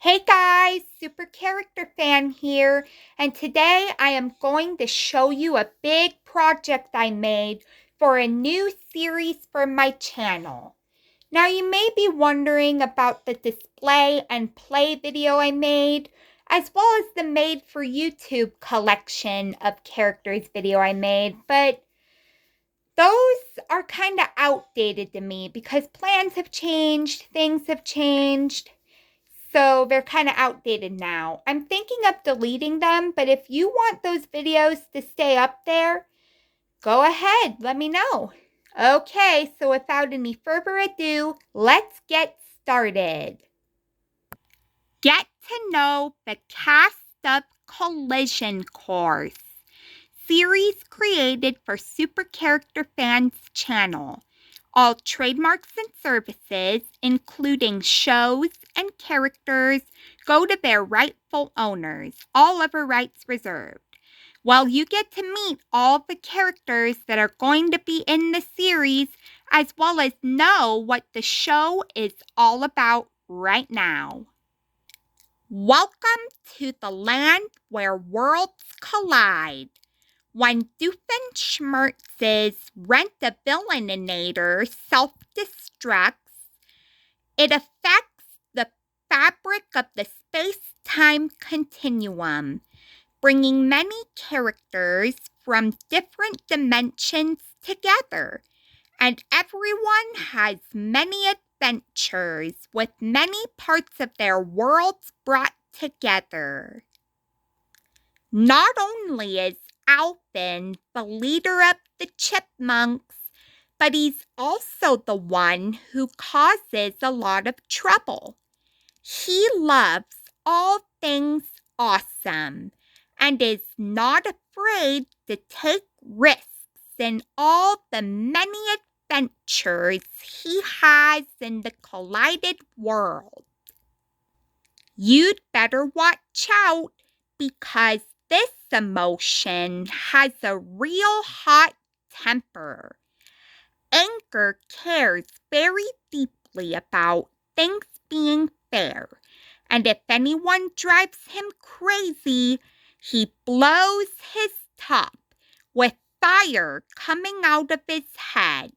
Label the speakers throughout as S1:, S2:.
S1: Hey guys, Super Character Fan here, and today I am going to show you a big project I made for a new series for my channel. Now you may be wondering about the display and play video I made, as well as the made for YouTube collection of characters video I made, but those are kind of outdated to me because plans have changed, things have changed. So they're kind of outdated now. I'm thinking of deleting them, but if you want those videos to stay up there, go ahead, let me know. Okay, so without any further ado, let's get started. Get to know the cast of Collision Course, series created for Super Character Fans channel. All trademarks and services, including shows and characters, go to their rightful owners, all other rights reserved. While you get to meet all the characters that are going to be in the series, as well as know what the show is all about right now. Welcome to the land where worlds collide. When Doofenshmirtz's Rent-A-Villainator self-destructs, it affects the fabric of the space-time continuum, bringing many characters from different dimensions together, and everyone has many adventures with many parts of their worlds brought together. Not only is Alvin, the leader of the Chipmunks, but he's also the one who causes a lot of trouble. He loves all things awesome and is not afraid to take risks in all the many adventures he has in the collided world. You'd better watch out because this emotion has a real hot temper. Anchor cares very deeply about things being fair, and if anyone drives him crazy, he blows his top with fire coming out of his head.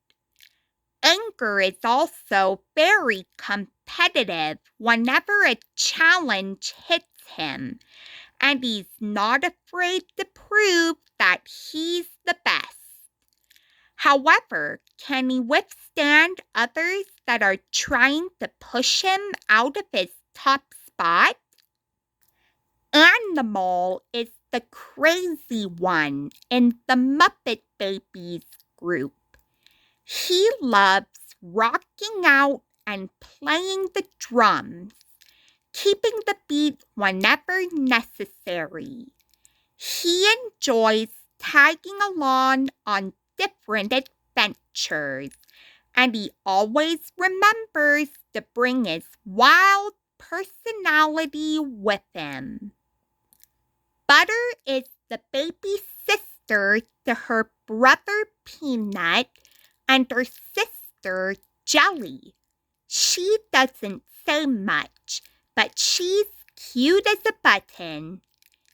S1: Anchor is also very competitive whenever a challenge hits him, and he's not afraid to prove that he's the best. However, can he withstand others that are trying to push him out of his top spot? Animal is the crazy one in the Muppet Babies group. He loves rocking out and playing the drums, keeping the beat whenever necessary. He enjoys tagging along on different adventures, and he always remembers to bring his wild personality with him. Butter is the baby sister to her brother Peanut and her sister Jelly. She doesn't say much, but she's cute as a button.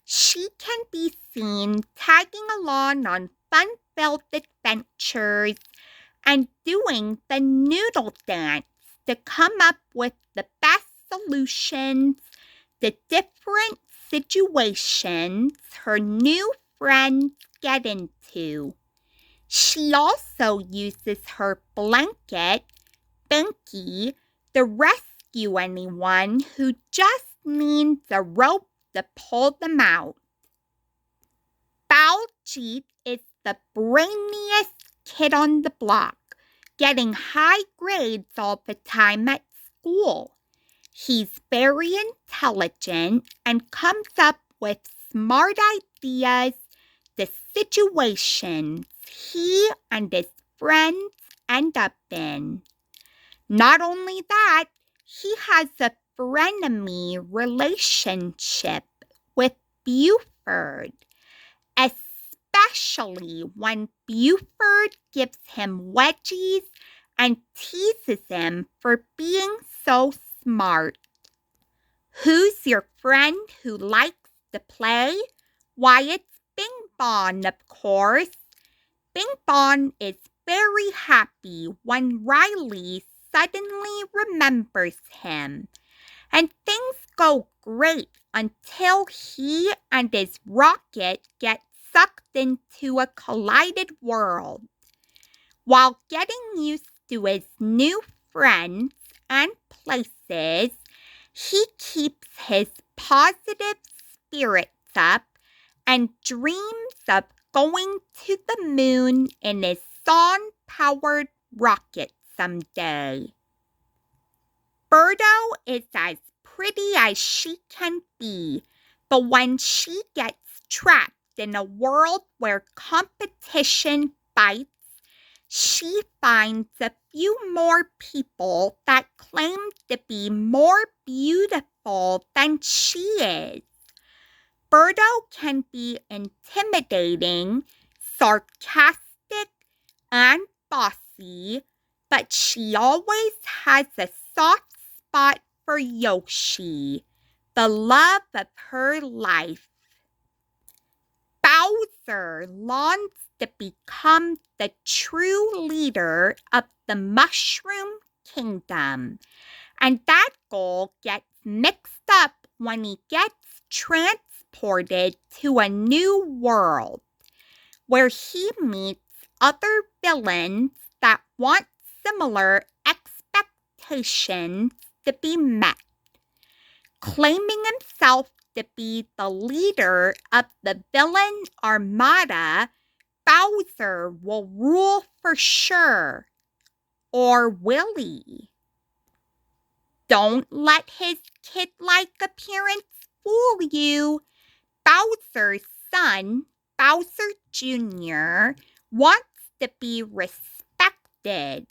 S1: She can be seen tagging along on fun-filled adventures and doing the noodle dance to come up with the best solutions to different situations her new friends get into. She also uses her blanket, Binky, to rescue anyone who just needs a rope to pull them out. Baljeet is the brainiest kid on the block, getting high grades all the time at school. He's very intelligent and comes up with smart ideas to situations he and his friends end up in. Not only that, he has a frenemy relationship with Buford, especially when Buford gives him wedgies and teases him for being so smart. Who Who's your friend who likes to play? Why, it's Bing Bong, of course. Bing Bong is very happy when Riley suddenly remembers him. And things go great until he and his rocket get sucked into a collided world. While getting used to his new friends and places, he keeps his positive spirits up and dreams of going to the moon in his song-powered rocket someday. Birdo is as pretty as she can be, but when she gets trapped in a world where competition bites, she finds a few more people that claim to be more beautiful than she is. Birdo can be intimidating, sarcastic, and bossy, but she always has a soft spot for Yoshi, the love of her life. Bowser longs to become the true leader of the Mushroom Kingdom, and that goal gets mixed up when he gets transported to a new world, where he meets other villains that want similar expectations to be met. Claiming himself to be the leader of the villain armada, Bowser will rule for sure. Or will he? Don't let his kid-like appearance fool you. Bowser's son, Bowser Jr., wants to be respected,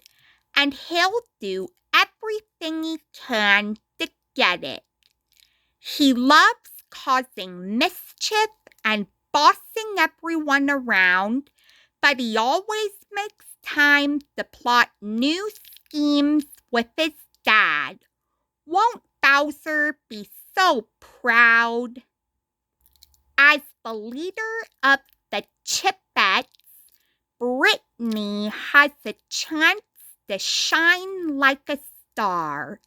S1: and he'll do everything he can to get it. He loves causing mischief and bossing everyone around, but he always makes time to plot new schemes with his dad. Won't Bowser be so proud? As the leader of the Chipettes, Brittany has a chance to shine like a star.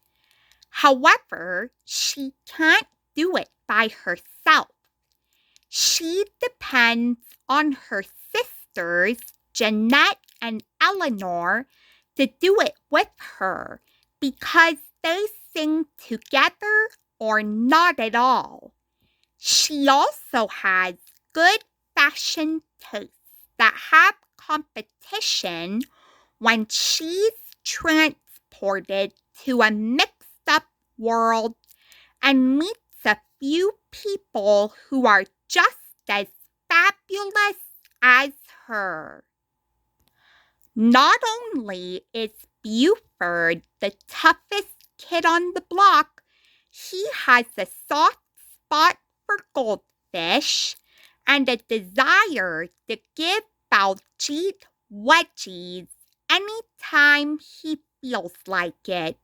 S1: However, she can't do it by herself. She depends on her sisters, Jeanette and Eleanor, to do it with her because they sing together or not at all. She also has good fashion tastes that have competition when she's transported to a mixed-up world and meets a few people who are just as fabulous as her. Not only is Buford the toughest kid on the block, he has a soft spot for goldfish and a desire to give Baljeet wedgies anytime he feels like it.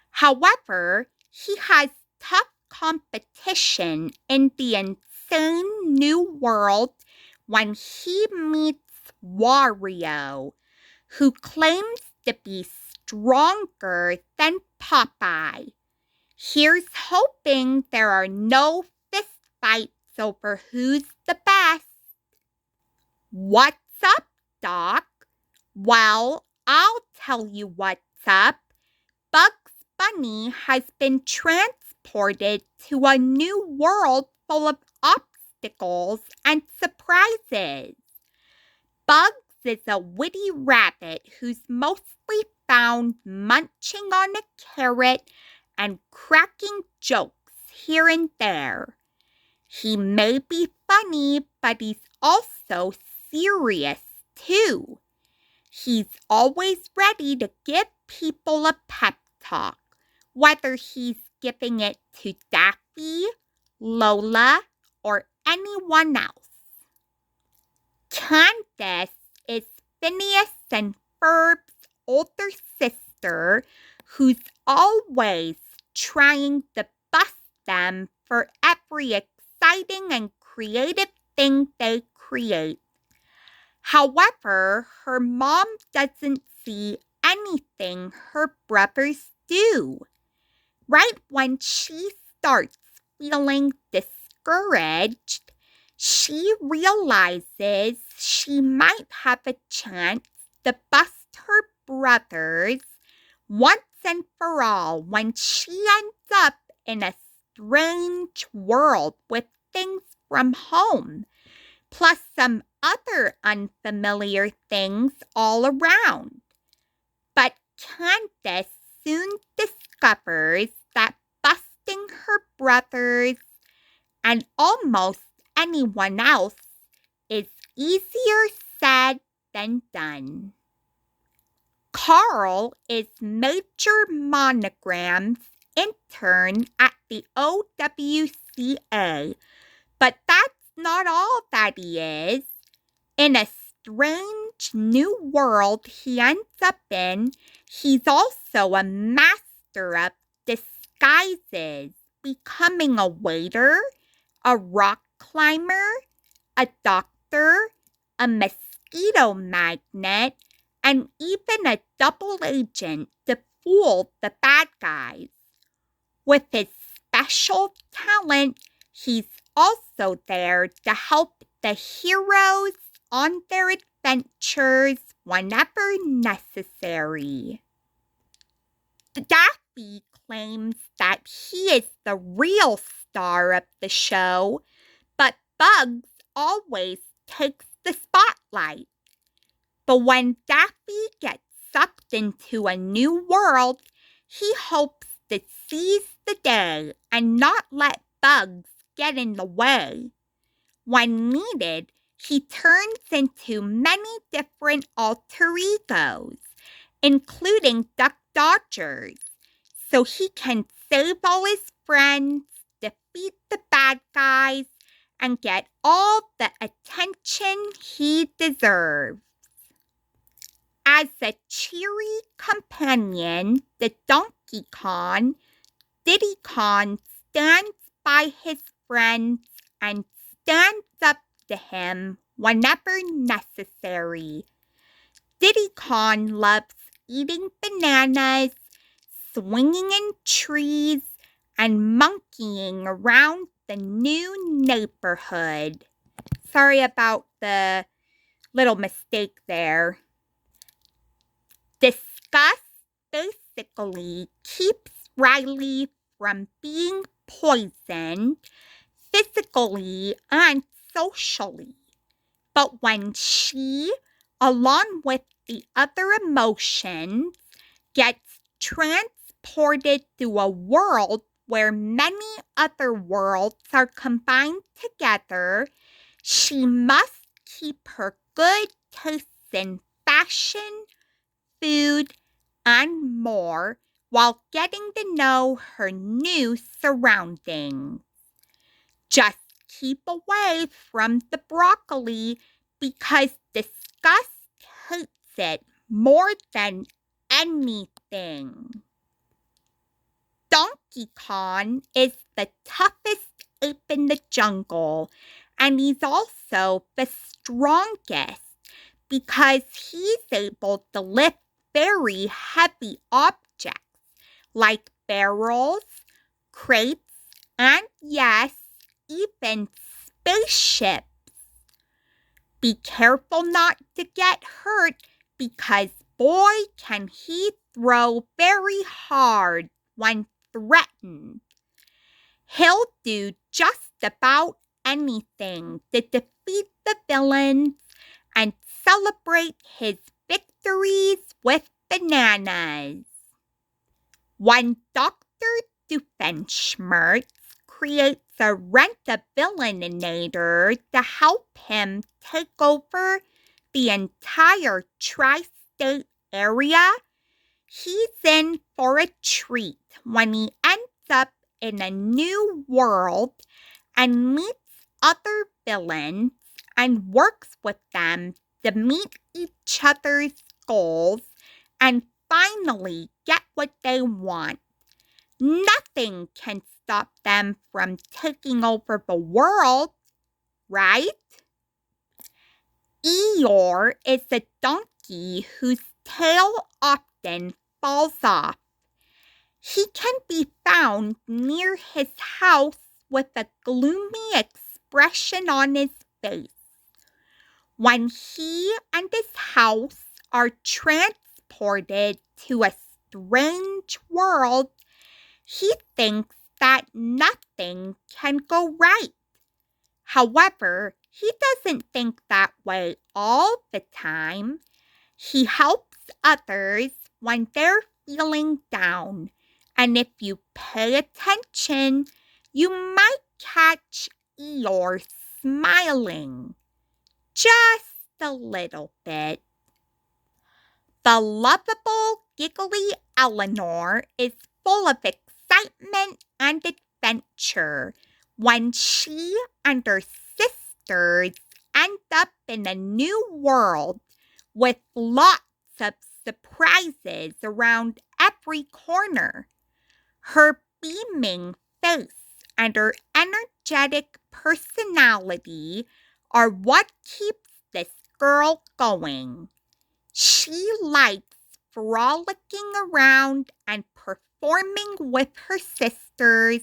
S1: However, he has tough competition in the insane new world when he meets Wario, who claims to be stronger than Popeye. Here's hoping there are no fist fights over who's the best. What's up, Doc? Well, I'll tell you what's up. Bugs Bunny has been transported to a new world full of obstacles and surprises. Bugs is a witty rabbit who's mostly found munching on a carrot and cracking jokes here and there. He may be funny, but he's also serious, too. He's always ready to give people a pep talk, whether he's giving it to Daffy, Lola, or anyone else. Candace is Phineas and Ferb's older sister who's always trying to bust them for every exciting and creative thing they create. However, her mom doesn't see anything her brothers do. Right when she starts feeling discouraged, she realizes she might have a chance to bust her brothers once and for all when she ends up in a strange world with things from home, plus some other unfamiliar things all around. But Candace soon discovers that busting her brothers and almost anyone else is easier said than done. Carl is Major Monogram's intern at the OWCA, but that's not all that he is. In a strange new world he ends up in, he's also a master of disguises, becoming a waiter, a rock climber, a doctor, a mosquito magnet, and even a double agent to fool the bad guys. With his special talent, he's also there to help the heroes on their adventures whenever necessary. Daffy claims that he is the real star of the show, but Bugs always takes the spotlight. But when Daffy gets sucked into a new world, he hopes to seize the day and not let Bugs get in the way. When needed, he turns into many different alter egos, including Duck Dodgers, so he can save all his friends, defeat the bad guys, and get all the attention he deserves. As a cheery companion to Donkey Kong, Diddy Kong stands by his friends and stands up to him whenever necessary. Diddy Kong loves eating bananas, swinging in trees, and monkeying around the new neighborhood. Sorry about the little mistake there. Disgust basically keeps Riley from being poisoned physically and socially. But when she, along with the other emotions, gets transported to a world where many other worlds are combined together, she must keep her good taste in fashion, food, and more while getting to know her new surroundings. Just keep away from the broccoli because disgust hates it more than anything. Donkey Kong is the toughest ape in the jungle, and he's also the strongest because he's able to lift very heavy objects like barrels, crates, and yes, even spaceships. Be careful not to get hurt because boy can he throw very hard when threatened. He'll do just about anything to defeat the villains and celebrate his victories with bananas. When Dr. Doofenshmirtz creates a rent-a-villainator to help him take over the entire tri-state area, he's in for a treat when he ends up in a new world and meets other villains and works with them to meet each other's goals and finally get what they want. Nothing can stop them from taking over the world, right? Eeyore is a donkey whose tail often falls off. He can be found near his house with a gloomy expression on his face. When he and his house are transported to a strange world, he thinks that nothing can go right. However, he doesn't think that way all the time. He helps others when they're feeling down, and if you pay attention, you might catch Eeyore smiling. Just a little bit. The lovable, giggly Eleanor is full of excitement and adventure when she and her sisters end up in a new world with lots of surprises around every corner. Her beaming face and her energetic personality are what keeps this girl going. She likes frolicking around and performing with her sisters,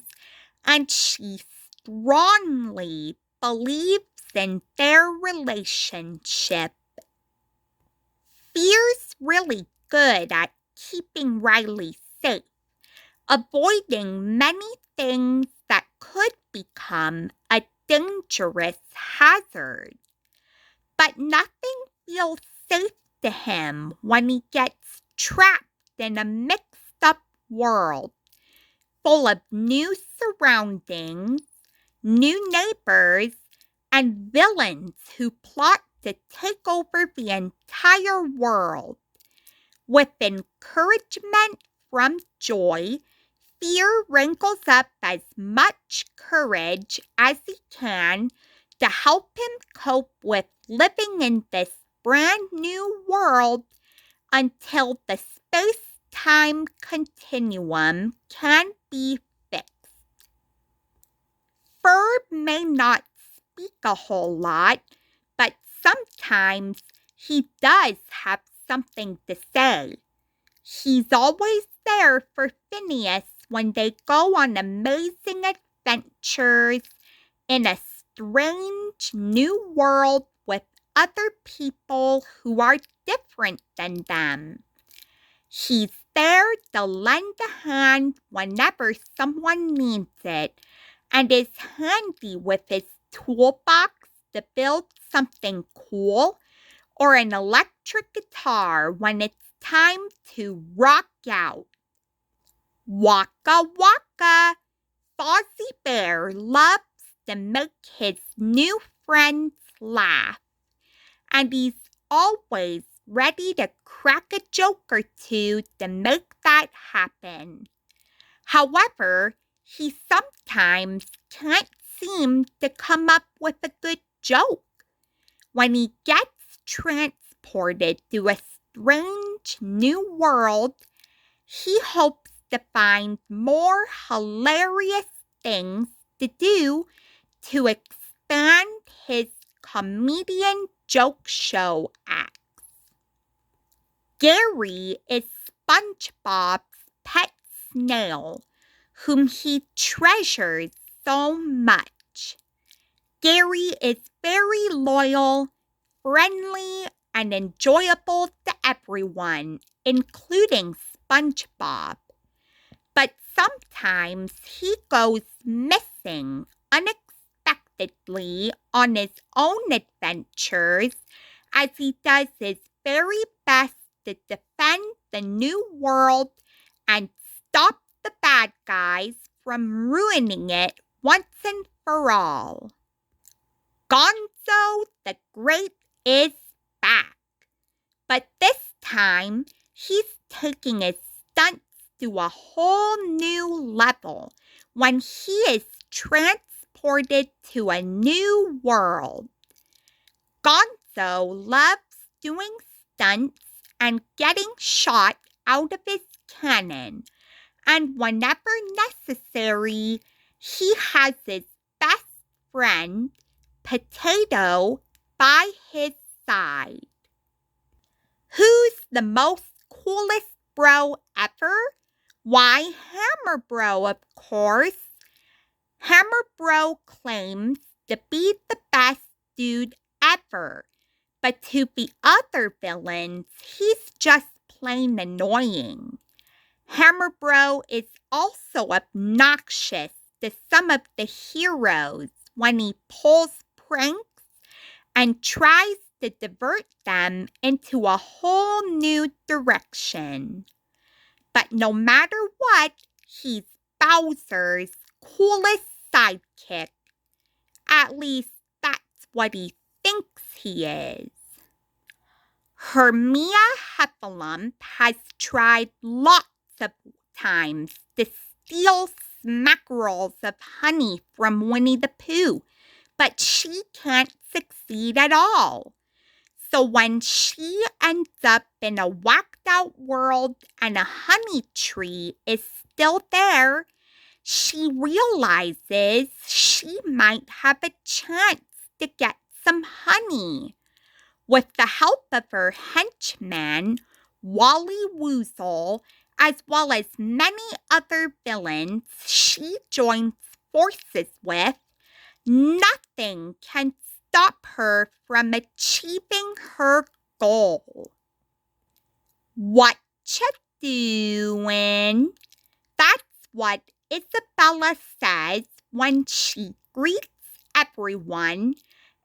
S1: and she strongly believes in their relationship. Fear's really good at keeping Riley safe, avoiding many things that could become a dangerous hazard. But nothing feels safe to him when he gets trapped in a mixed-up world full of new surroundings, new neighbors, and villains who plot to take over the entire world. With encouragement from Joy, Fear wrinkles up as much courage as he can to help him cope with living in this brand new world until the space-time continuum can be fixed. Ferb may not speak a whole lot, but sometimes he does have something to say. He's always there for Phineas when they go on amazing adventures in a strange new world with other people who are different than them. He's there to lend a hand whenever someone needs it, and is handy with his toolbox to build something cool, or an electric guitar when it's time to rock out. Waka waka! Fozzie Bear loves to make his new friends laugh, and he's always ready to crack a joke or two to make that happen. However, he sometimes can't seem to come up with a good joke. When he gets transported to a strange new world, he hopes to find more hilarious things to do to expand his comedian joke show acts. Gary is SpongeBob's pet snail, whom he treasures so much. Gary is very loyal, friendly, and enjoyable to everyone, including SpongeBob. But sometimes he goes missing unexpectedly on his own adventures, as he does his very best to defend the new world and stop the bad guys from ruining it once and for all. Gonzo the Great is back, but this time he's taking his stunts to a whole new level when he is transported to a new world. Gonzo loves doing stunts and getting shot out of his cannon, and whenever necessary, he has his best friend, Potato, by his side. Who's the most coolest bro ever? Why, Hammer Bro, of course. Hammer Bro claims to be the best dude ever, but to the other villains, he's just plain annoying. Hammer Bro is also obnoxious to some of the heroes when he pulls pranks and tries to divert them into a whole new direction. But no matter what, he's Bowser's coolest sidekick. At least that's what he thinks he is. Hermia Heffalump has tried lots of times to steal smackerels of honey from Winnie the Pooh, but she can't succeed at all. So when she ends up in a whacked-out world and a honey tree is still there, she realizes she might have a chance to get some honey. With the help of her henchman, Wally Woozle, as well as many other villains she joins forces with, nothing can stop her from achieving her goal. What you doing? That's what Isabella says when she greets everyone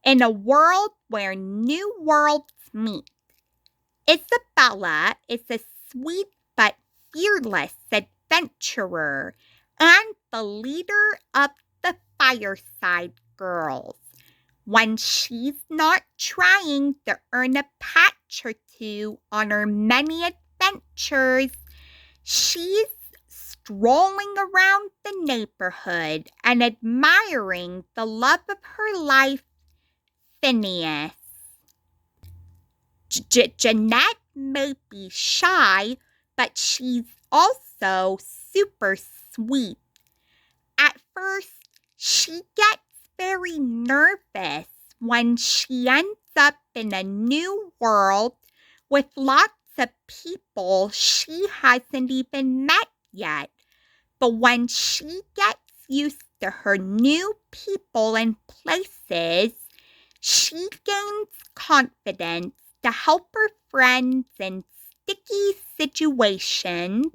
S1: in a world where new worlds meet. Isabella is a sweet but fearless adventurer and the leader of the Fireside Girls. When she's not trying to earn a patch or two on her many adventures, she's strolling around the neighborhood and admiring the love of her life, Phineas. Jeanette may be shy, but she's also super sweet. At first, she gets very nervous when she ends up in a new world with lots of people she hasn't even met yet. But when she gets used to her new people and places, she gains confidence to help her friends in sticky situations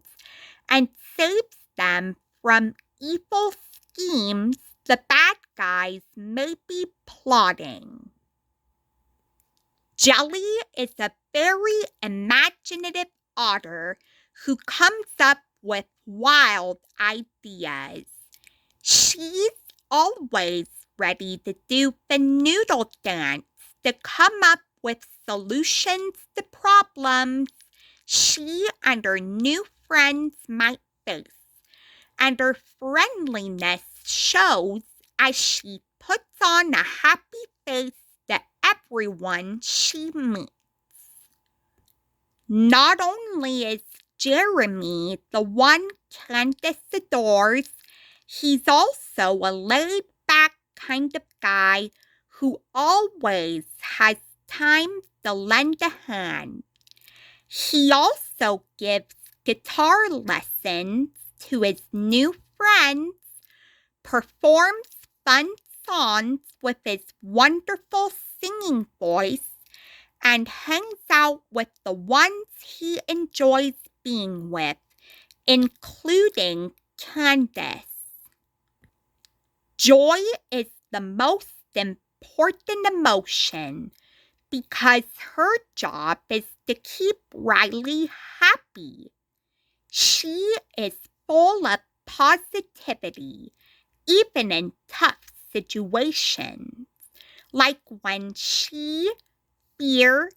S1: and saves them from evil schemes the bad guys may be plotting. Jelly is a very imaginative otter who comes up with wild ideas. She's always ready to do the noodle dance to come up with solutions to problems she and her new friends might face. And her friendliness shows as she puts on a happy face to everyone she meets. Not only is Jeremy the one Candace adores, he's also a laid-back kind of guy who always has time to lend a hand. He also gives guitar lessons to his new friends, performs fun songs with his wonderful singing voice, and hangs out with the ones he enjoys being with, including Candace. Joy is the most important emotion because her job is to keep Riley happy. She is full of positivity, even in tough situations, like when she, fear,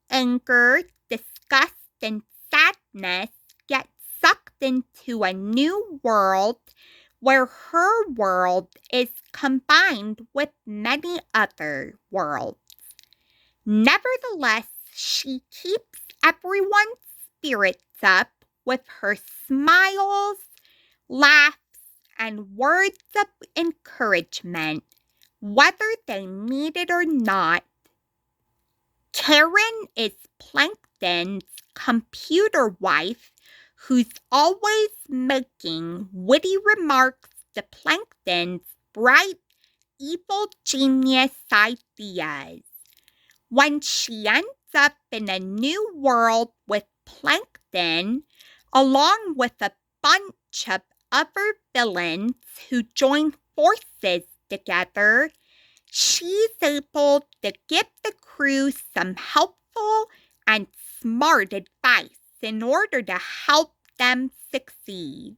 S1: anger, disgust, and sadness get sucked into a new world where her world is combined with many other worlds. Nevertheless, she keeps everyone's spirits up with her smiles, laughs, and words of encouragement, whether they need it or not. Karen is Plankton's computer wife, who's always making witty remarks to Plankton's bright, evil genius ideas. When she ends up in a new world with Plankton, along with a bunch of other villains who join forces together, she's able to give the crew some helpful and smart advice in order to help them succeed.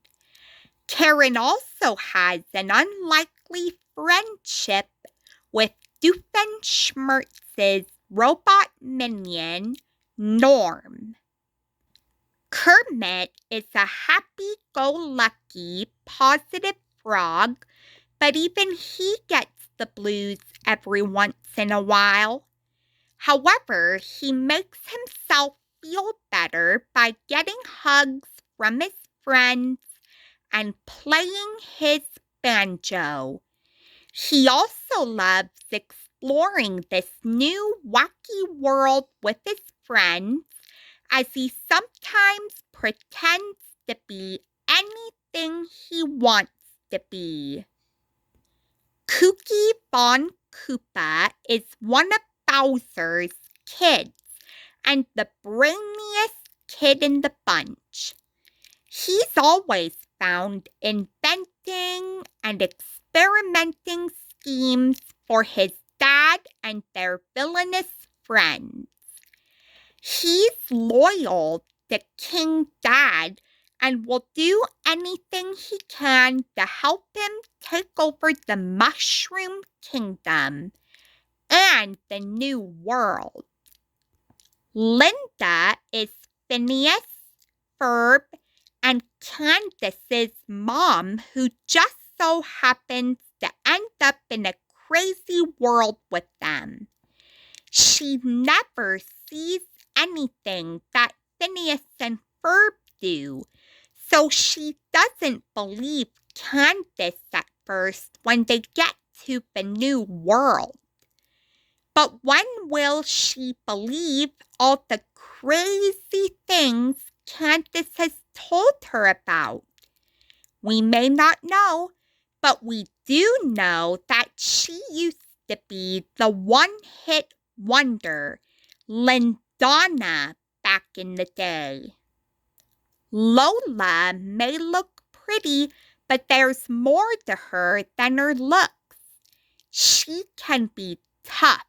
S1: Karen also has an unlikely friendship with Doofenshmirtz's robot minion, Norm. Kermit is a happy-go-lucky, positive frog, but even he gets the blues every once in a while. However, he makes himself feel better by getting hugs from his friends and playing his banjo. He also loves exploring this new wacky world with his friends, as he sometimes pretends to be anything he wants to be. Kooky Von Koopa is one of Bowser's kids and the brainiest kid in the bunch. He's always found inventing and experimenting schemes for his dad and their villainous friends. He's loyal to King Dad and will do anything he can to help him take over the Mushroom Kingdom and the New World. Linda is Phineas, Ferb, and Candace's mom, who just so happens to end up in a crazy world with them. She never sees anything that Phineas and Ferb do, so she doesn't believe Candace at first when they get to the new world. But when will she believe all the crazy things Candace has told her about? We may not know, but we do know that she used to be the one-hit wonder, Lindana, back in the day. Lola may look pretty, but there's more to her than her looks. She can be tough,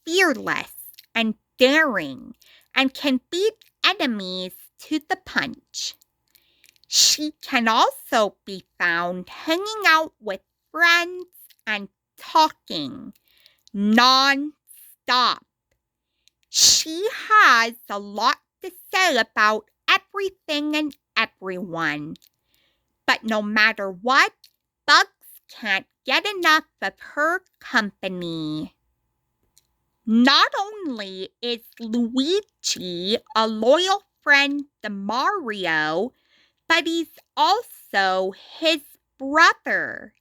S1: fearless, and daring, and can beat enemies to the punch. She can also be found hanging out with friends and talking non-stop. She has a lot to say about everything and everyone. But no matter what, bugs can't get enough of her company. Not only is Luigi a loyal friend to Mario, but he's also his brother.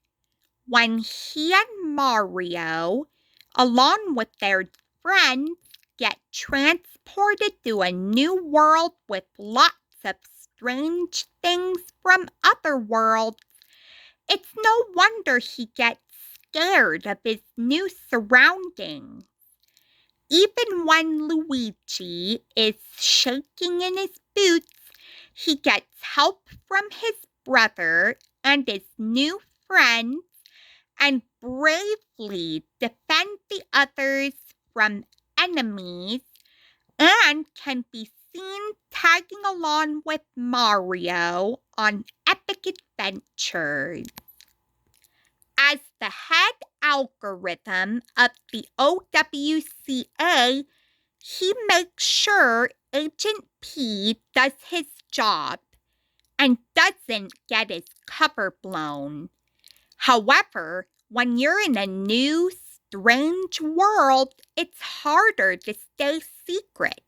S1: When he and Mario, along with their friends, get transported to a new world with lots of strange things from other worlds, it's no wonder he gets scared of his new surroundings. Even when Luigi is shaking in his boots, he gets help from his brother and his new friends and bravely defend the others from enemies and can be seen tagging along with Mario on epic adventures. As the head algorithm of the OWCA, he makes sure Agent P does his job and doesn't get his cover blown. However, when you're in a new, strange world, it's harder to stay secret.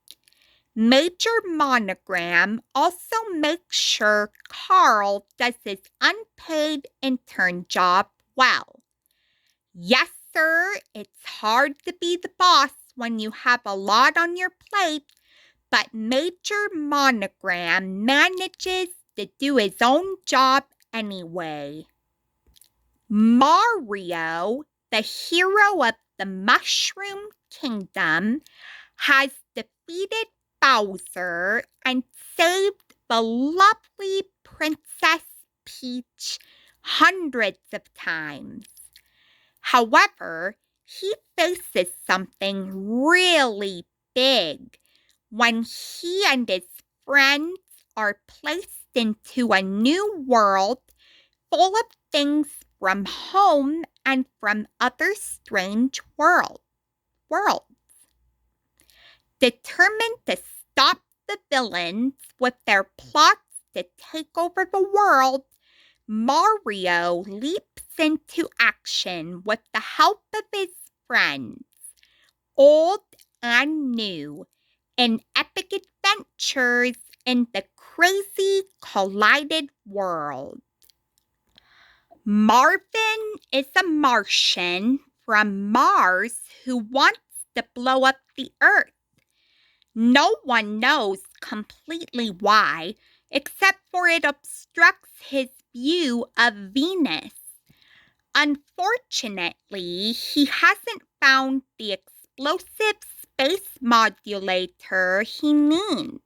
S1: Major Monogram also makes sure Carl does his unpaid intern job well. Yes, sir, it's hard to be the boss when you have a lot on your plate, but Major Monogram manages to do his own job anyway. Mario, the hero of the Mushroom Kingdom, has defeated Bowser and saved the lovely Princess Peach hundreds of times. However, he faces something really big when he and his friends are placed into a new world full of things from home and from other strange worlds. Determined to stop the villains with their plots to take over the world, Mario leaps into action with the help of his friends, old and new, in epic adventures in the crazy collided world. Marvin is a Martian from Mars who wants to blow up the Earth. No one knows completely why, except for it obstructs his view of Venus. Unfortunately, he hasn't found the explosive space modulator he needs,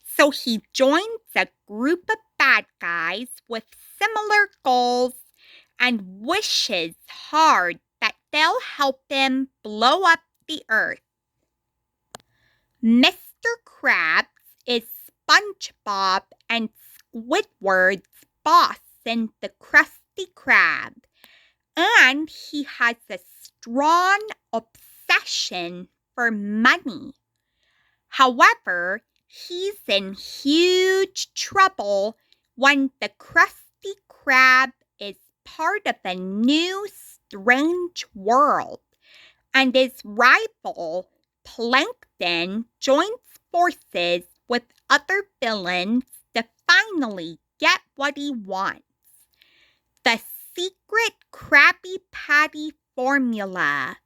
S1: so he joins a group of bad guys with similar goals and wishes hard that they'll help him blow up the Earth. Mr. Krabs is SpongeBob and Squidward's boss in the Krusty Krab, and he has a strong obsession for money. However, he's in huge trouble when the Krusty Krab is part of a new strange world, and his rival, Plankton, joins forces with other villains to finally get what he wants. The secret Krabby Patty formula.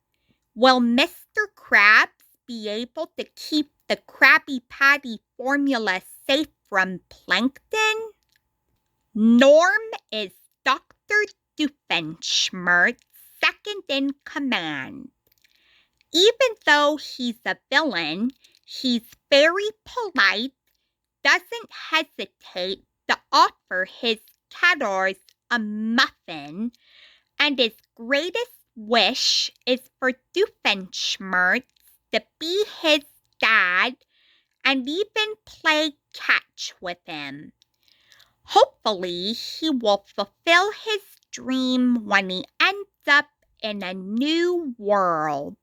S1: Will Mr. Krabs be able to keep the Krabby Patty formula safe from Plankton? Norm is Dr. Doofenshmirtz's second in command. Even though he's a villain, he's very polite, doesn't hesitate to offer his cadders a muffin, and his greatest wish is for Doofenshmirtz to be his dad and even play catch with him. Hopefully, he will fulfill his dream when he ends up in a new world.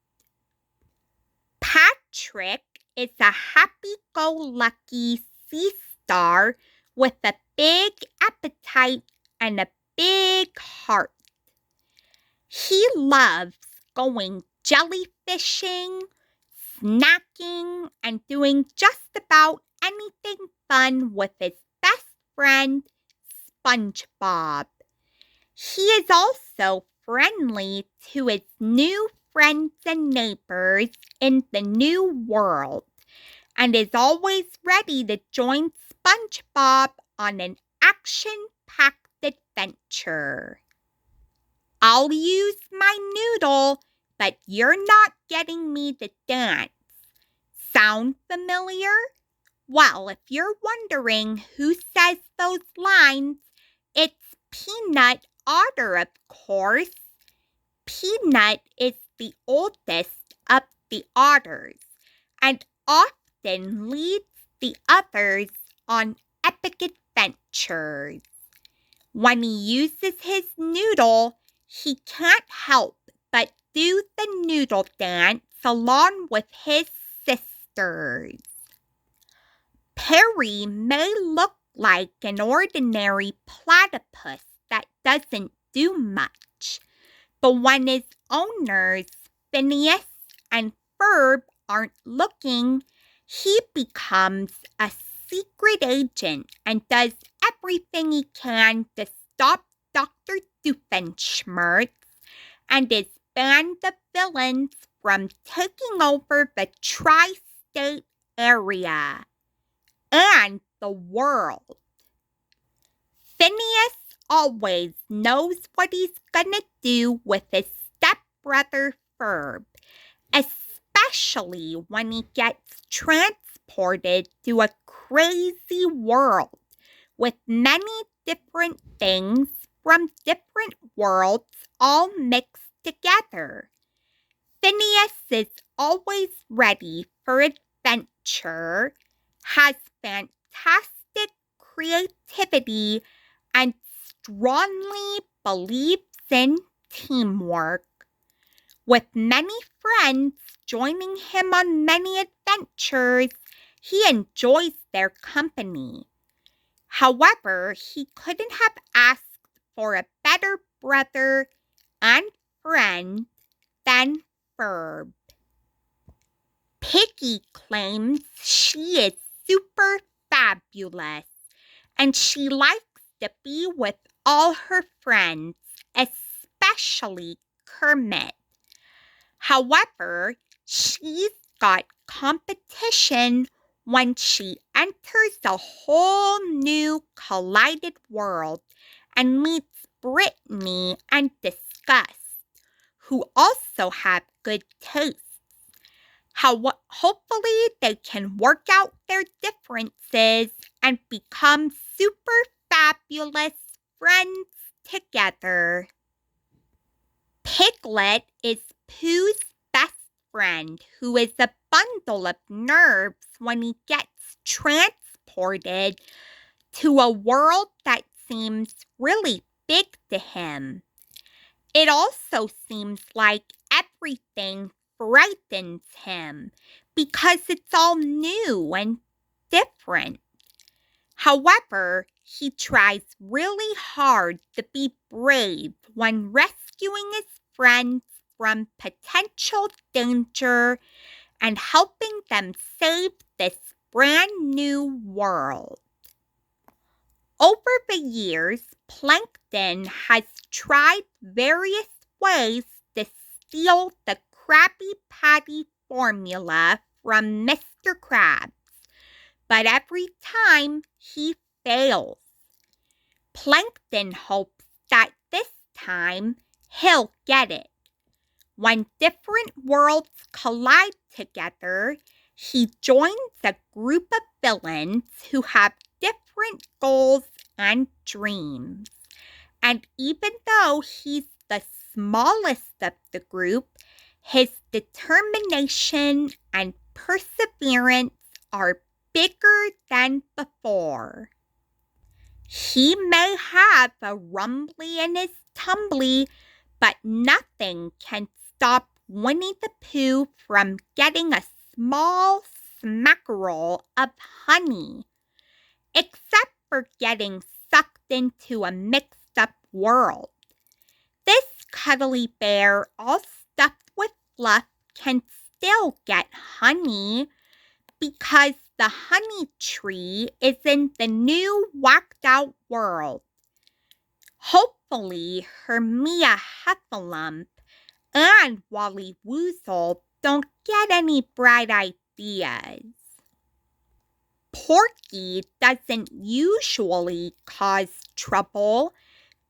S1: Patrick is a happy-go-lucky sea star with a big appetite and a big heart. He loves going jellyfishing, snacking, and doing just about anything fun with his best friend, SpongeBob. He is also friendly to his new friends and neighbors in the new world, and is always ready to join SpongeBob on an action-packed adventure. I'll use my noodle, but you're not getting me to dance. Sound familiar? Well, if you're wondering who says those lines, it's Peanut Otter, of course. Peanut is the oldest of the otters and often leads the others on epic adventures. When he uses his noodle, he can't help but do the noodle dance along with his sisters. Perry may look like an ordinary platypus that doesn't do much, but when his owners, Phineas and Ferb, aren't looking, He becomes a secret agent and does everything he can to stop Dr. Doofenshmirtz and his band of villains from taking over the tri-state area and the world. Phineas always knows what he's gonna do with his stepbrother Ferb, especially when he gets transported to a crazy world with many different things from different worlds all mixed together. Phineas is always ready for adventure, has fantastic creativity, and strongly believes in teamwork. With many friends joining him on many adventures, he enjoys their company. However, he couldn't have asked for a better brother and friend than Ferb. Piggy claims she is super fabulous, and she likes to be with all her friends, especially Kermit. However, she's got competition when she enters a whole new collided world and meets Brittany and Disgust, who also have good taste. Hopefully they can work out their differences and become super fabulous friends together. Piglet is Pooh's best friend, who is a bundle of nerves when he gets transported to a world that seems really big to him. It also seems like everything frightens him because it's all new and different. However, he tries really hard to be brave when rescuing his friends from potential danger and helping them save this brand new world. Over the years, Plankton has tried various ways to steal the Krabby Patty formula from Mr. Krabs, but every time he fails. Plankton hopes that this time he'll get it. When different worlds collide together, he joins a group of villains who have different goals and dreams. And even though he's the smallest of the group, his determination and perseverance are bigger than before. He may have a rumbly in his tumbly, but nothing can stop Winnie the Pooh from getting a small smackerel of honey, except for getting sucked into a mixed-up world. This cuddly bear, all stuffed with fluff, can still get honey because the honey tree is in the new whacked-out world. Hopefully, Hermia Heffalump and Wally Woozle don't get any bright ideas. Porky doesn't usually cause trouble,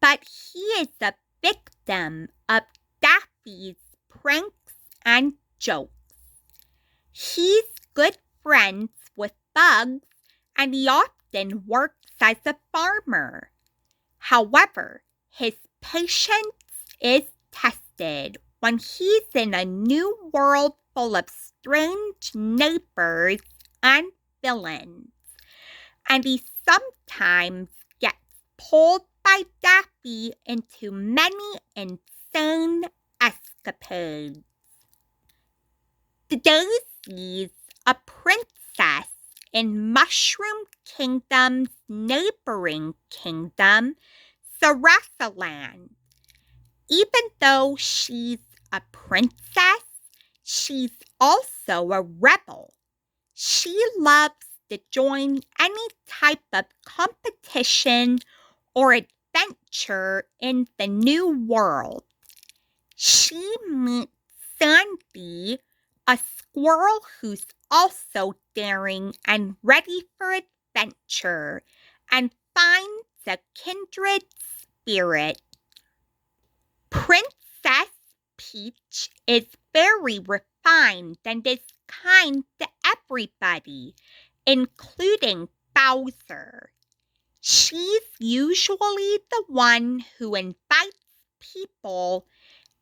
S1: but he is a victim of Daffy's pranks and jokes. He's good friends with bugs, and he often works as a farmer. However, his patience is tested when he's in a new world full of strange neighbors and villains, and he sometimes gets pulled by Daffy into many insane escapades. Daisy's a princess in Mushroom Kingdom's neighboring kingdom, Sarasaland. Even though she's a princess, she's also a rebel. She loves to join any type of competition or adventure in the new world. She meets Sandy, a squirrel who's also daring and ready for adventure, and finds a kindred spirit. Princess Peach is very refined and is kind to everybody, including Bowser. She's usually the one who invites people,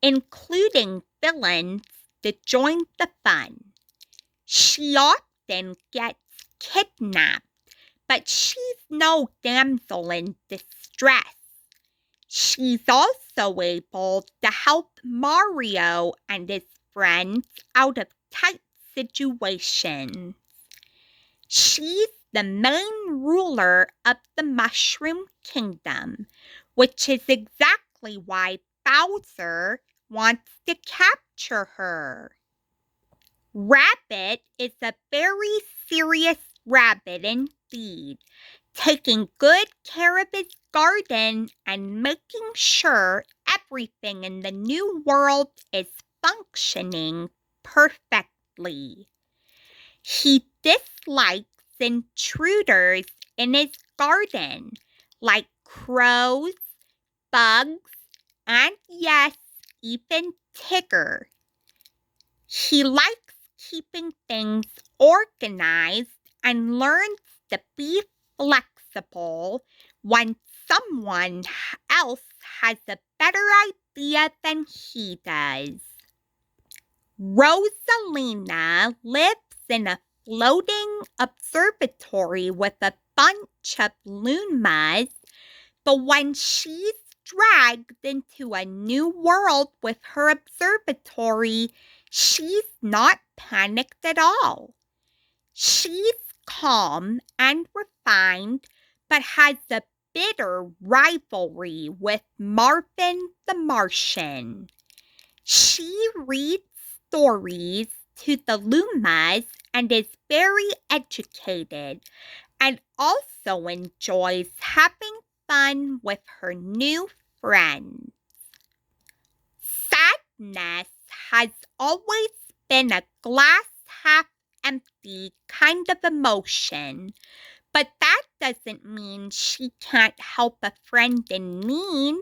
S1: including villains, to join the fun. She often gets kidnapped, but she's no damsel in distress. She's also able to help Mario and his friends out of tight situations. She's the main ruler of the Mushroom Kingdom, which is exactly why Bowser wants to capture her. Rabbit is a very serious rabbit indeed, taking good care of his garden and making sure everything in the new world is functioning perfectly. He dislikes intruders in his garden, like crows, bugs, and yes, even Tigger. He likes keeping things organized and learns to be flexible when someone else has a better idea than he does. Rosalina lives in a floating observatory with a bunch of Lumas, but when she's dragged into a new world with her observatory, she's not panicked at all. She's calm and refined, but has a bitter rivalry with Marvin the Martian. She reads stories to the Lumas and is very educated, and also enjoys having fun with her new friends. Sadness has always been a glass half empty kind of emotion, but that doesn't mean she can't help a friend in need.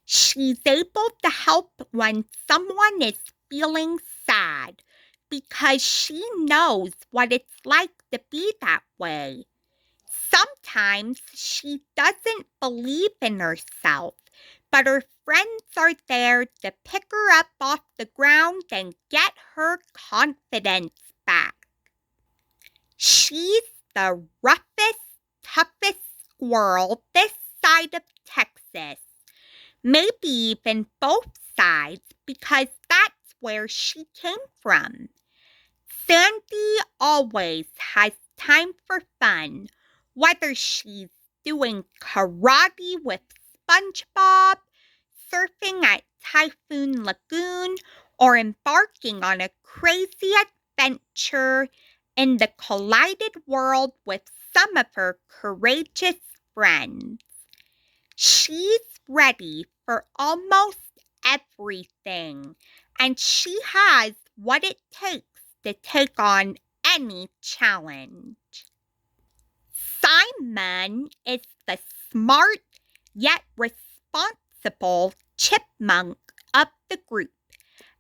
S1: She's able to help when someone is feeling sad because she knows what it's like to be that way. Sometimes she doesn't believe in herself, but her friends are there to pick her up off the ground and get her confidence back. She's the roughest, toughest squirrel this side of Texas. Maybe even both sides, because that's where she came from. Sandy always has time for fun, whether she's doing karate with SpongeBob, surfing at Typhoon Lagoon, or embarking on a crazy adventure in the collided world with some of her courageous friends. She's ready for almost everything, and she has what it takes to take on any challenge. Simon is the smart yet responsible chipmunk of the group,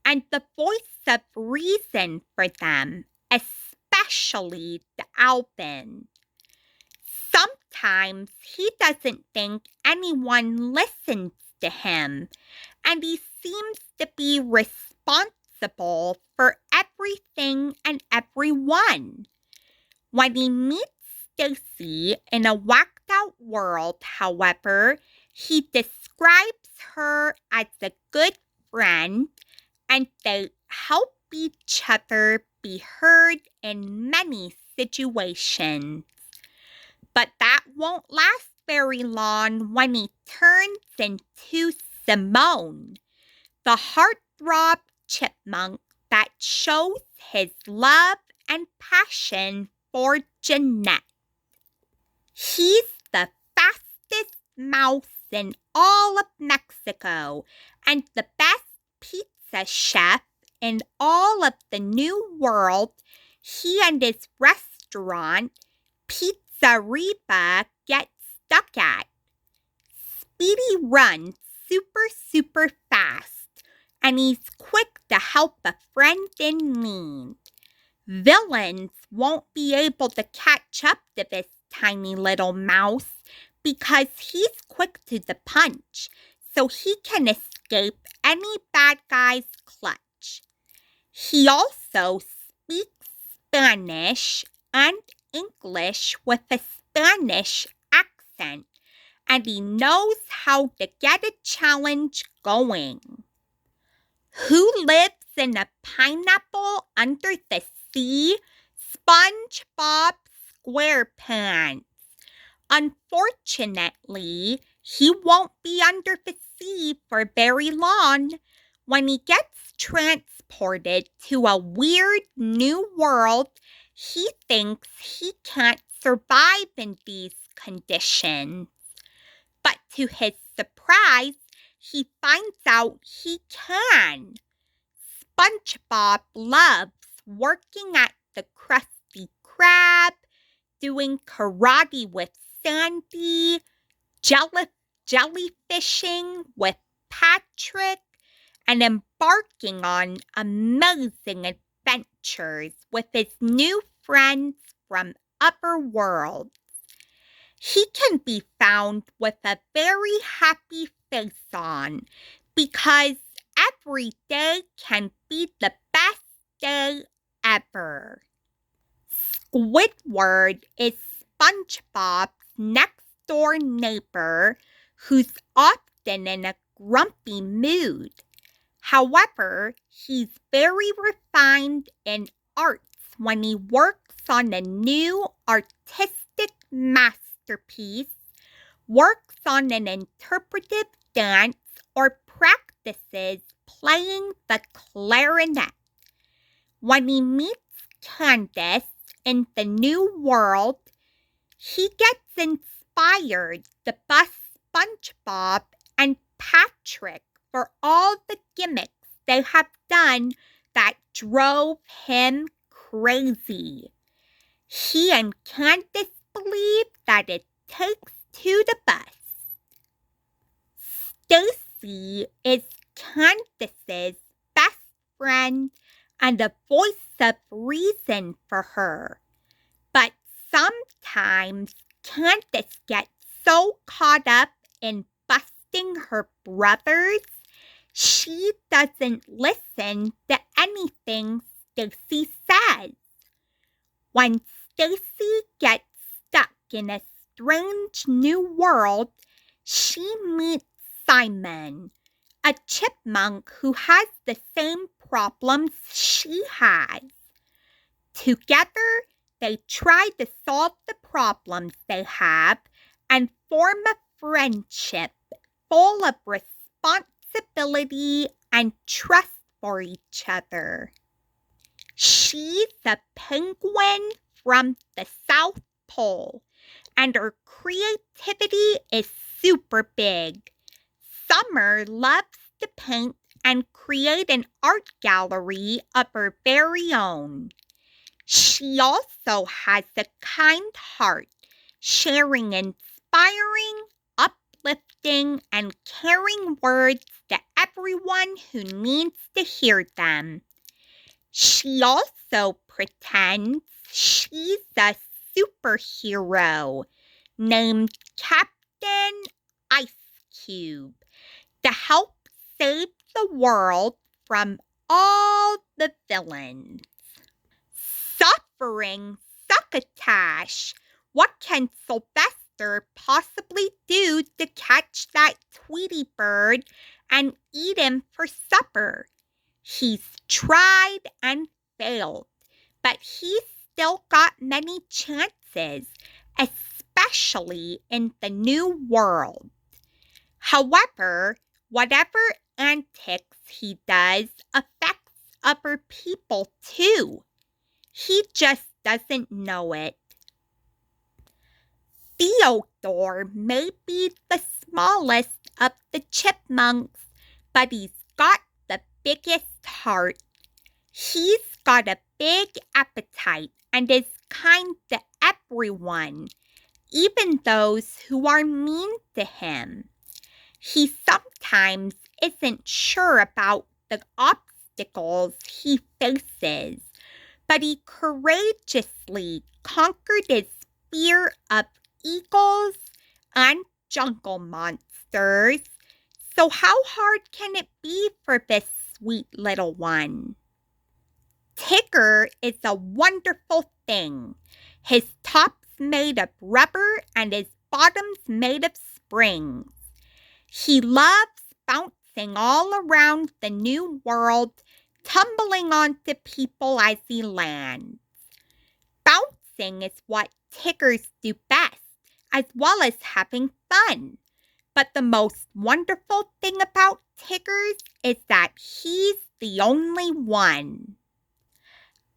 S1: and the voice of reason for them, especially to Alvin. Sometimes he doesn't think anyone listens to him, and he seems to be responsible for everything and everyone. When he meets Stacy in a whacked-out world, however, he describes her as a good friend, and they help each other be heard in many situations. But that won't last very long when he turns into Simone, the heartthrob chipmunk that shows his love and passion for Jeanette. He's the fastest mouse in all of Mexico and the best pizza chef in all of the New World. He and his restaurant, Pizzeria, get stuck at. Speedy runs super fast, and he's quick to help a friend in need. Villains won't be able to catch up to this tiny little mouse because he's quick to the punch, so he can escape any bad guy's clutch. He also speaks Spanish and English with a Spanish accent, and he knows how to get a challenge going. Who lives in a pineapple under the sea? SpongeBob SquarePants. Unfortunately, he won't be under the sea for very long. When he gets transported to a weird new world, he thinks he can't survive in these conditions. But to his surprise, he finds out he can. SpongeBob loves working at the Krusty Krab, doing karate with Sandy, jellyfishing with Patrick, and embarking on amazing adventures with his new friends from other worlds. He can be found with a very happy face on because every day can be the best day ever. Squidward is SpongeBob's next-door neighbor who's often in a grumpy mood. However, he's very refined in arts when he works on a new artistic masterpiece, works on an interpretive dance, or practices playing the clarinet. When he meets Candace in the new world, he gets inspired to bust SpongeBob and Patrick for all the gimmicks they have done that drove him crazy. He and Candace believe that it takes two to bust. Stacy is Candace's best friend and a voice of reason for her. But sometimes Candace gets so caught up in busting her brothers, she doesn't listen to anything Stacy says. When Stacy gets stuck in a strange new world, she meets Simon, a chipmunk who has the same problems she has. Together, they try to solve the problems they have and form a friendship full of responsibility and trust for each other. She's a penguin from the South Pole, and her creativity is super big. Summer loves to paint and create an art gallery of her very own. She also has a kind heart, sharing inspiring, uplifting, and caring words to everyone who needs to hear them. She also pretends she's a superhero named Captain Ice Cube to help save the world from all the villains. Suffering succotash! What can Sylvester possibly do to catch that Tweety bird and eat him for supper? He's tried and failed, but he's still got many chances, especially in the new world. However, whatever antics he does affects other people too. He just doesn't know it. Theodore may be the smallest of the chipmunks, but he's got the biggest heart. He's got a big appetite and is kind to everyone, even those who are mean to him. He sometimes isn't sure about the obstacles he faces, but he courageously conquered his fear of eagles and jungle monsters. So how hard can it be for this sweet little one? Tigger is a wonderful thing. His top's made of rubber and his bottom's made of springs. He loves bouncing all around the new world, tumbling onto people as he lands. Bouncing is what Tiggers do best, as well as having fun. But the most wonderful thing about Tiggers is that he's the only one.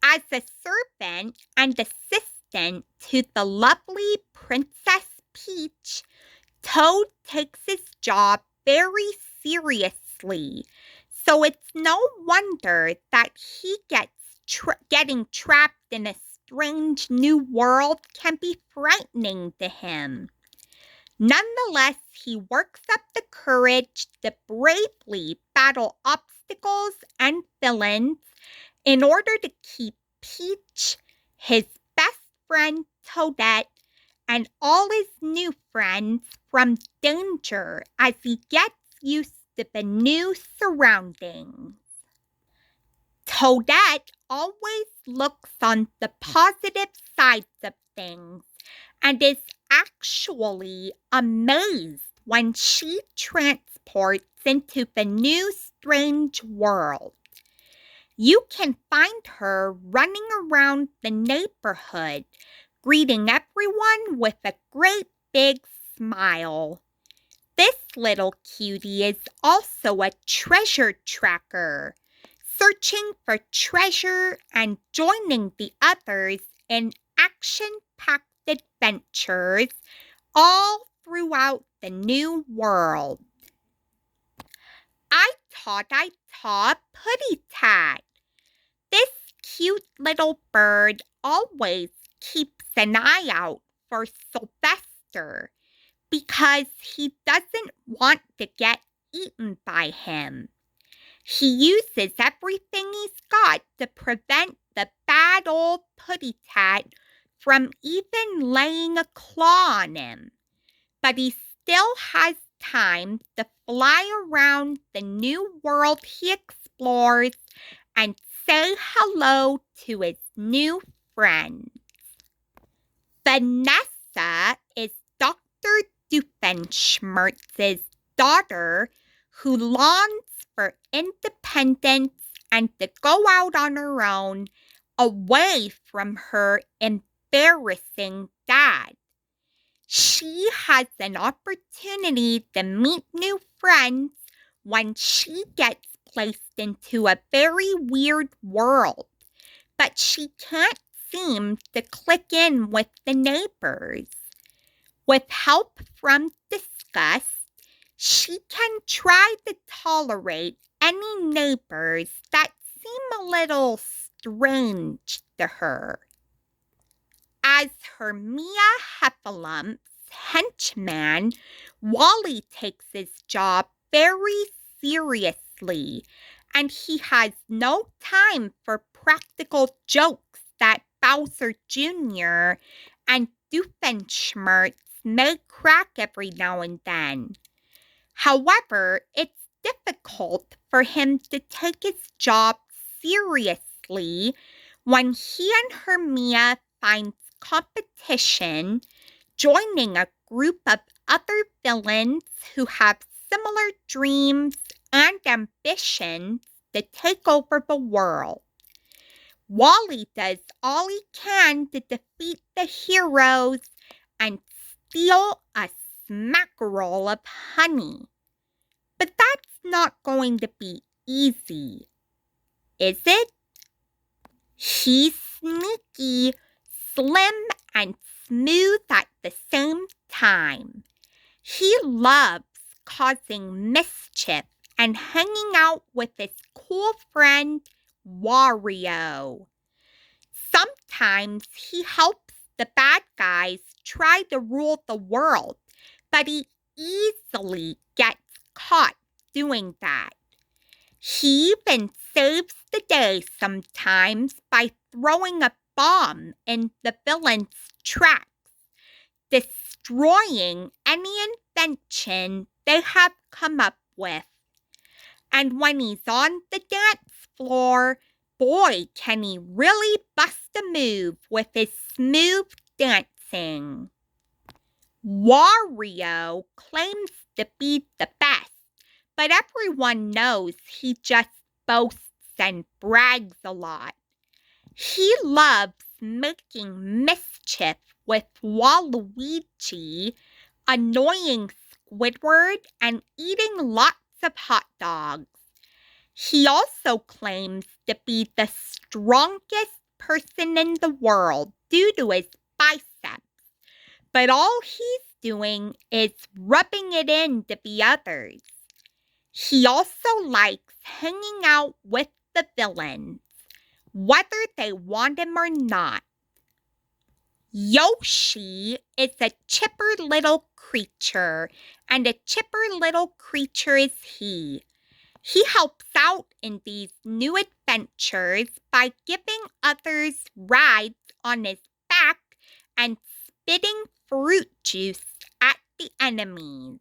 S1: As a servant and assistant to the lovely Princess Peach, Toad takes his job very seriously, so it's no wonder that he getting trapped in a strange new world can be frightening to him. Nonetheless, he works up the courage to bravely battle obstacles and villains in order to keep Peach, his best friend Toadette, and all his new friends from danger as he gets used to the new surroundings. Toadette always looks on the positive sides of things and is actually amazed when she transports into the new strange world. You can find her running around the neighborhood, greeting everyone with a great big smile. This little cutie is also a treasure tracker, searching for treasure and joining the others in action-packed adventures all throughout the new world. I thought I saw a putty tat. This cute little bird always keeps an eye out for Sylvester because he doesn't want to get eaten by him. He uses everything he's got to prevent the bad old putty tat from even laying a claw on him. But he still has time to fly around the new world he explores and say hello to his new friends. Vanessa is Dr. Doofenshmirtz's daughter who longs for independence and to go out on her own away from her embarrassing dad. She has an opportunity to meet new friends when she gets placed into a very weird world, but she can't seem to click in with the neighbors. With help from Disgust, she can try to tolerate any neighbors that seem a little strange to her. As Hermia Heffalum's henchman, Wally takes his job very seriously, and he has no time for practical jokes that Bowser Jr. and Doofenshmirtz may crack every now and then. However, it's difficult for him to take his job seriously when he and Hermia find competition joining a group of other villains who have similar dreams and ambitions to take over the world. Wally does all he can to defeat the heroes and steal a smackerel of honey. But that's not going to be easy, is it? He's sneaky, slim, and smooth at the same time. He loves causing mischief and hanging out with his cool friend, Wario. Sometimes he helps the bad guys try to rule the world, but he easily gets caught doing that. He even saves the day sometimes by throwing a bomb in the villain's tracks, destroying any invention they have come up with. And when he's on the dance floor, boy, can he really bust a move with his smooth dancing. Wario claims to be the best, but everyone knows he just boasts and brags a lot. He loves making mischief with Waluigi, annoying Squidward, and eating lots of hot dogs. He also claims to be the strongest person in the world due to his biceps, but all he's doing is rubbing it into the others. He also likes hanging out with the villains, whether they want him or not. Yoshi is a chipper little creature, and a chipper little creature is he. He helps out in these new adventures by giving others rides on his back and spitting fruit juice at the enemies.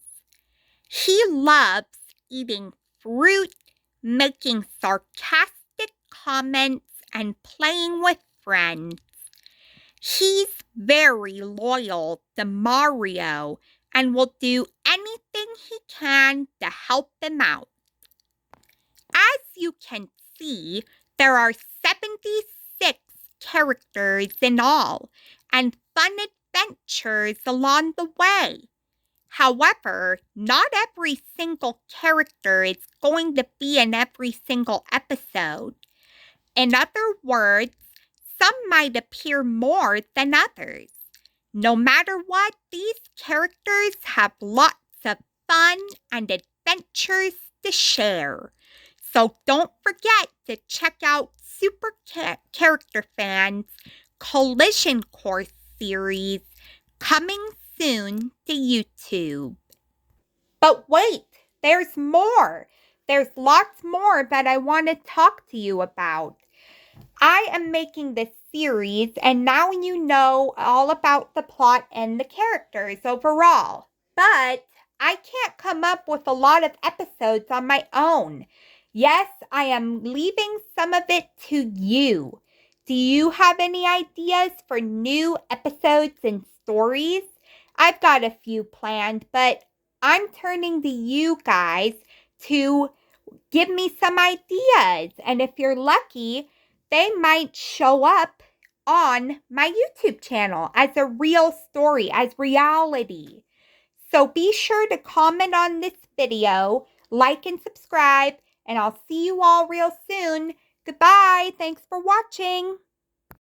S1: He loves eating fruit, making sarcastic comments, and playing with friends. He's very loyal to Mario and will do anything he can to help him out. As you can see, there are 76 characters in all, and fun adventures along the way. However, not every single character is going to be in every single episode. In other words, some might appear more than others. No matter what, these characters have lots of fun and adventures to share. So don't forget to check out Super Character Fans Collision Course series coming soon to YouTube. But wait, there's more. There's lots more that I want to talk to you about. I am making this series, and now you know all about the plot and the characters overall. But I can't come up with a lot of episodes on my own. Yes, I am leaving some of it to you. Do you have any ideas for new episodes and stories? I've got a few planned, but I'm turning to you guys to give me some ideas. And if you're lucky, they might show up on my YouTube channel as a real story, as reality. So be sure to comment on this video, like and subscribe, and I'll see you all real soon. Goodbye. Thanks for watching.